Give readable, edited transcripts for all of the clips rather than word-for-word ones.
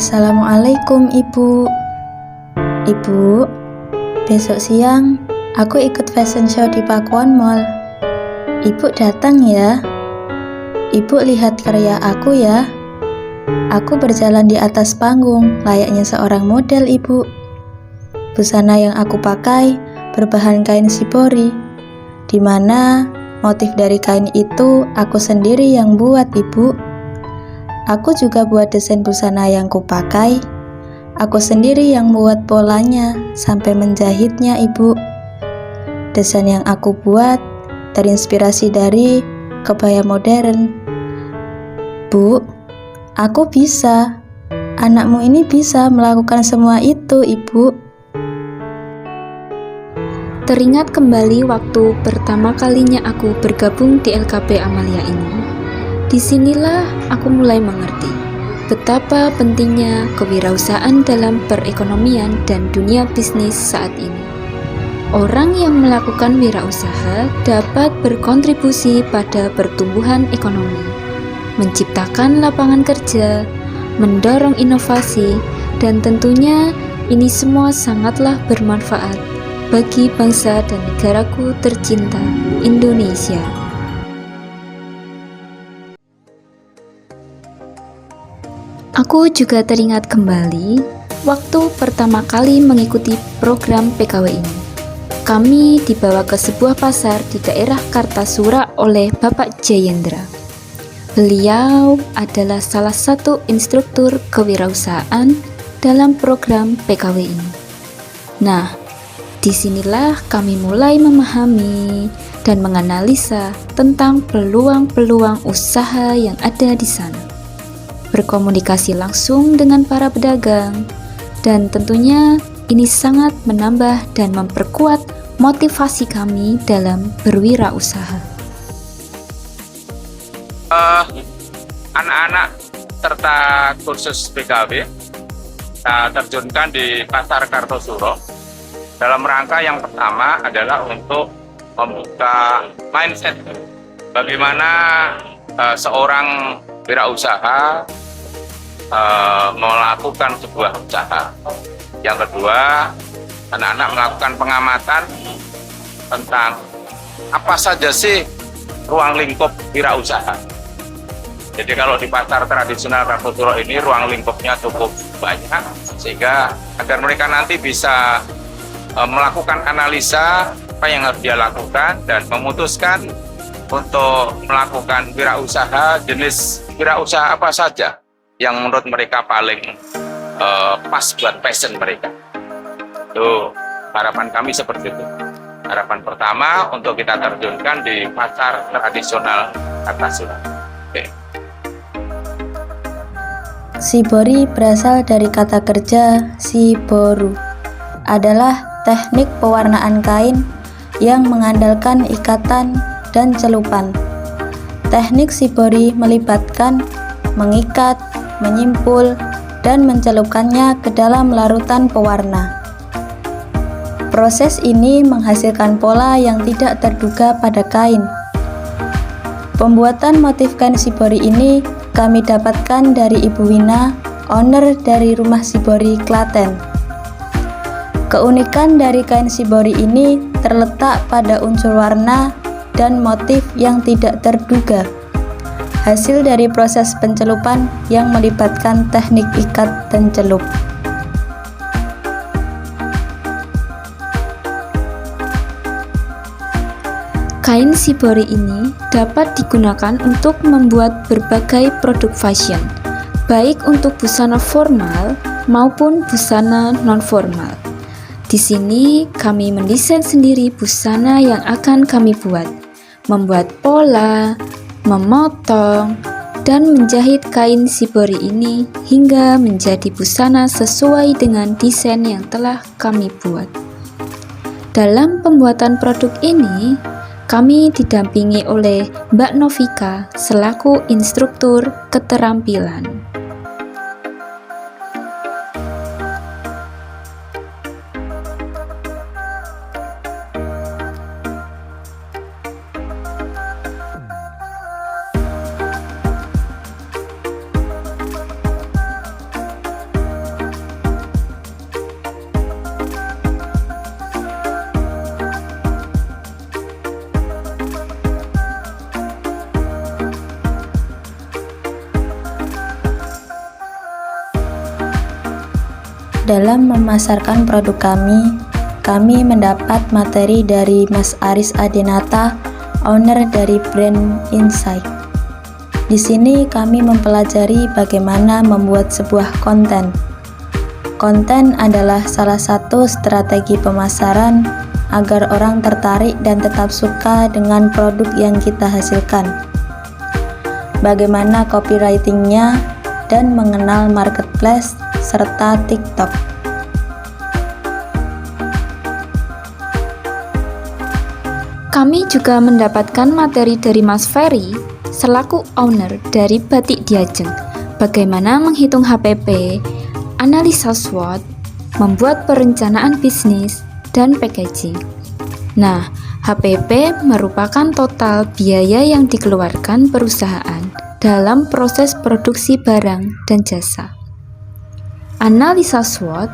Assalamualaikum Ibu. Ibu, besok siang aku ikut fashion show di Pakuan Mall. Ibu datang ya. Ibu lihat karya aku ya. Aku berjalan di atas panggung layaknya seorang model, Ibu. Busana yang aku pakai berbahan kain shibori, di mana motif dari kain itu aku sendiri yang buat, Ibu. Aku juga buat desain busana yang kupakai. Aku sendiri yang buat polanya sampai menjahitnya, Ibu. Desain yang aku buat terinspirasi dari kebaya modern. Bu, aku bisa. Anakmu ini bisa melakukan semua itu, Ibu. Teringat kembali waktu pertama kalinya aku bergabung di LKP Amalia ini. Disinilah aku mulai mengerti betapa pentingnya kewirausahaan dalam perekonomian dan dunia bisnis saat ini. Orang yang melakukan wirausaha dapat berkontribusi pada pertumbuhan ekonomi, menciptakan lapangan kerja, mendorong inovasi, dan tentunya ini semua sangatlah bermanfaat bagi bangsa dan negaraku tercinta, Indonesia. Aku juga teringat kembali waktu pertama kali mengikuti program PKW ini. Kami dibawa ke sebuah pasar di daerah Kartasura oleh Bapak Jayendra. Beliau adalah salah satu instruktur kewirausahaan dalam program PKW ini. Nah, disinilah kami mulai memahami dan menganalisa tentang peluang-peluang usaha yang ada di sana. Berkomunikasi langsung dengan para pedagang, dan tentunya ini sangat menambah dan memperkuat motivasi kami dalam berwirausaha. Anak-anak serta kursus PKW kita terjunkan di Pasar Kartosuro dalam rangka yang pertama adalah untuk membuka mindset bagaimana seorang wirausaha melakukan sebuah usaha. Yang kedua, anak-anak melakukan pengamatan tentang apa saja sih ruang lingkup wirausaha. Jadi kalau di pasar tradisional Kartosuro ini ruang lingkupnya cukup banyak, sehingga agar mereka nanti bisa melakukan analisa apa yang harus dia lakukan dan memutuskan untuk melakukan wirausaha, jenis wirausaha apa saja yang menurut mereka paling pas buat passion mereka. Tuh, harapan kami seperti itu. Harapan pertama untuk kita terjunkan di pasar tradisional Kartasura. Oke. Shibori berasal dari kata kerja shiboru, adalah teknik pewarnaan kain yang mengandalkan ikatan dan celupan. Teknik shibori melibatkan mengikat, menyimpul, dan mencelupkannya ke dalam larutan pewarna. Proses ini menghasilkan pola yang tidak terduga pada kain. Pembuatan motif kain shibori ini kami dapatkan dari Ibu Wina, owner dari Rumah Shibori Klaten. Keunikan dari kain shibori ini terletak pada unsur warna dan motif yang tidak terduga, hasil dari proses pencelupan yang melibatkan teknik ikat dan celup. Kain shibori ini dapat digunakan untuk membuat berbagai produk fashion, baik untuk busana formal maupun busana non-formal. Di sini kami mendesain sendiri busana yang akan kami buat, membuat pola, memotong, dan menjahit kain shibori ini hingga menjadi busana sesuai dengan desain yang telah kami buat. Dalam pembuatan produk ini, kami didampingi oleh Mbak Novika selaku instruktur keterampilan. Dalam memasarkan produk kami mendapat materi dari Mas Aris Adenata, owner dari brand Insight. Di sini kami mempelajari bagaimana membuat sebuah konten. Konten adalah salah satu strategi pemasaran agar orang tertarik dan tetap suka dengan produk yang kita hasilkan. Bagaimana copywritingnya dan mengenal marketplace serta TikTok. Kami juga mendapatkan materi dari Mas Ferry selaku owner dari Batik Diajeng, bagaimana menghitung HPP, analisa SWOT, membuat perencanaan bisnis, dan packaging. Nah, HPP merupakan total biaya yang dikeluarkan perusahaan dalam proses produksi barang dan jasa. Analisa SWOT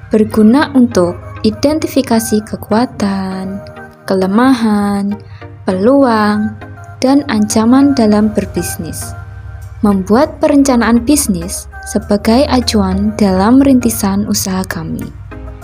berguna untuk identifikasi kekuatan, kelemahan, peluang, dan ancaman dalam berbisnis. Membuat perencanaan bisnis sebagai acuan dalam rintisan usaha kami,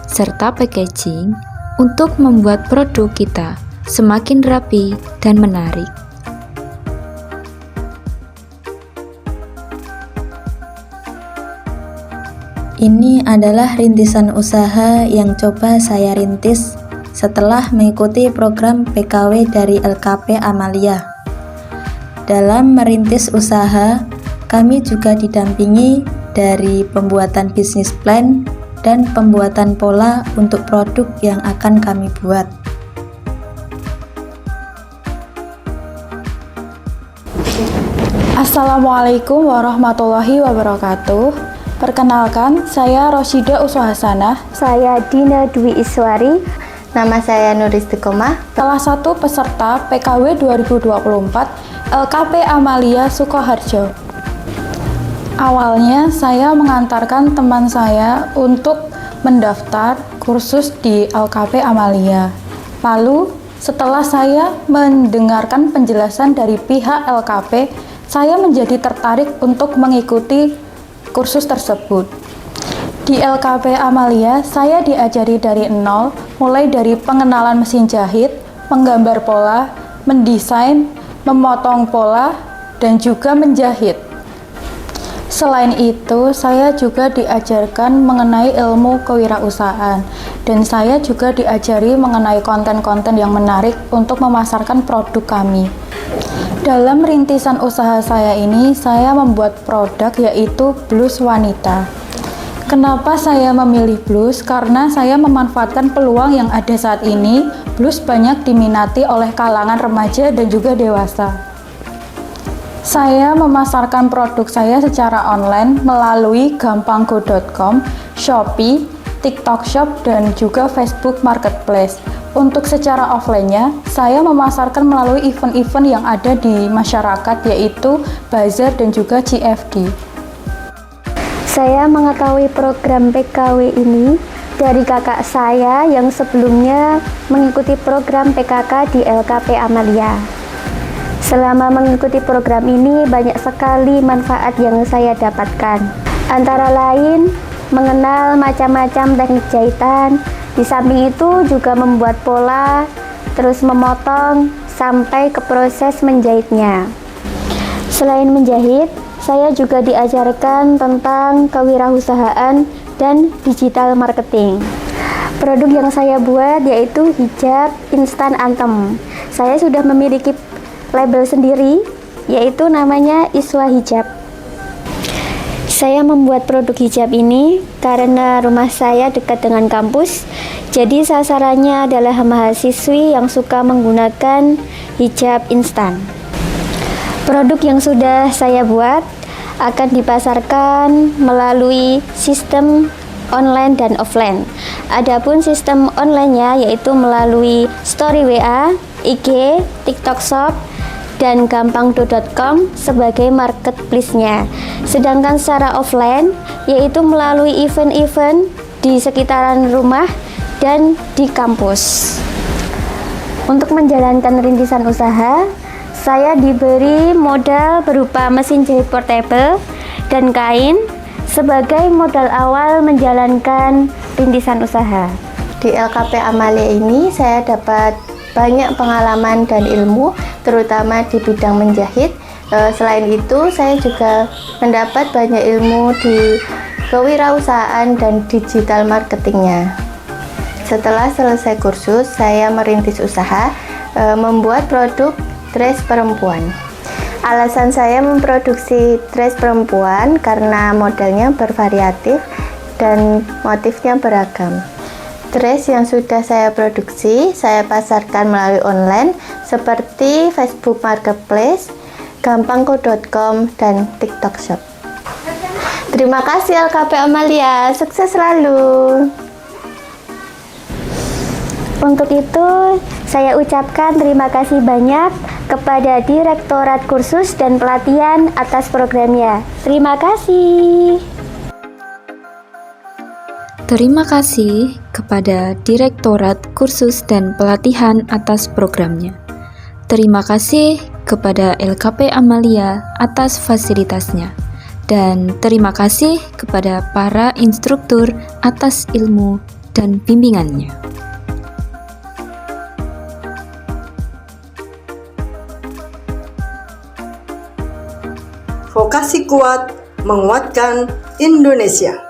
serta packaging untuk membuat produk kita semakin rapi dan menarik. Ini adalah rintisan usaha yang coba saya rintis setelah mengikuti program PKW dari LKP Amalia. Dalam merintis usaha, kami juga didampingi dari pembuatan bisnis plan dan pembuatan pola untuk produk yang akan kami buat. Assalamualaikum warahmatullahi wabarakatuh. Perkenalkan, saya Rosyida Uswahasanah. Saya Dina Dwi Iswari. Nama saya Nuristiqomah. Salah satu peserta PKW 2024 LKP Amalia Sukoharjo. Awalnya saya mengantarkan teman saya untuk mendaftar kursus di LKP Amalia. Lalu setelah saya mendengarkan penjelasan dari pihak LKP, saya menjadi tertarik untuk mengikuti kursus tersebut. Di LKP Amalia, saya diajari dari nol, mulai dari pengenalan mesin jahit, menggambar pola, mendesain, memotong pola, dan juga menjahit. Selain itu, saya juga diajarkan mengenai ilmu kewirausahaan, dan saya juga diajari mengenai konten-konten yang menarik untuk memasarkan produk kami. Dalam rintisan usaha saya ini, saya membuat produk yaitu blus wanita. Kenapa saya memilih blus? Karena saya memanfaatkan peluang yang ada saat ini. Blus banyak diminati oleh kalangan remaja dan juga dewasa. Saya memasarkan produk saya secara online melalui gampanggo.com, Shopee, TikTok Shop, dan juga Facebook Marketplace. Untuk secara offline-nya, saya memasarkan melalui event-event yang ada di masyarakat, yaitu bazar dan juga CFD. Saya mengetahui program PKW ini dari kakak saya yang sebelumnya mengikuti program PKK di LKP Amalia. Selama mengikuti program ini, banyak sekali manfaat yang saya dapatkan. Antara lain, mengenal macam-macam teknik jahitan. Di samping itu juga membuat pola, terus memotong, sampai ke proses menjahitnya. Selain menjahit, saya juga diajarkan tentang kewirausahaan dan digital marketing. Produk yang saya buat yaitu hijab instan Anthem. Saya sudah memiliki label sendiri, yaitu namanya Iswa Hijab. Saya membuat produk hijab ini karena rumah saya dekat dengan kampus, jadi sasarannya adalah mahasiswi yang suka menggunakan hijab instan. Produk yang sudah saya buat akan dipasarkan melalui sistem online dan offline. Adapun sistem online-nya yaitu melalui story WA, IG, TikTok Shop, dan gampanggo.com sebagai marketplace-nya. Sedangkan secara offline yaitu melalui event-event di sekitaran rumah dan di kampus. Untuk menjalankan rintisan usaha, saya diberi modal berupa mesin jahit portable dan kain. sebagai modal awal menjalankan rintisan usaha. Di LKP Amalia ini saya dapat banyak pengalaman dan ilmu, terutama di bidang menjahit. Selain itu, saya juga mendapat banyak ilmu di kewirausahaan dan digital marketingnya. Setelah selesai kursus, saya merintis usaha membuat produk dress perempuan. Alasan saya memproduksi dress perempuan karena modelnya bervariatif dan motifnya beragam. Dress yang sudah saya produksi, saya pasarkan melalui online seperti Facebook Marketplace, gampangko.com, dan TikTok Shop. Terima kasih LKP Amalia, sukses selalu. Untuk itu, saya ucapkan terima kasih banyak kepada Direktorat Kursus dan Pelatihan atas programnya. Terima kasih. Terima kasih kepada Direktorat Kursus dan Pelatihan atas programnya. Terima kasih kepada LKP Amalia atas fasilitasnya. Dan terima kasih kepada para instruktur atas ilmu dan bimbingannya. Vokasi kuat menguatkan Indonesia.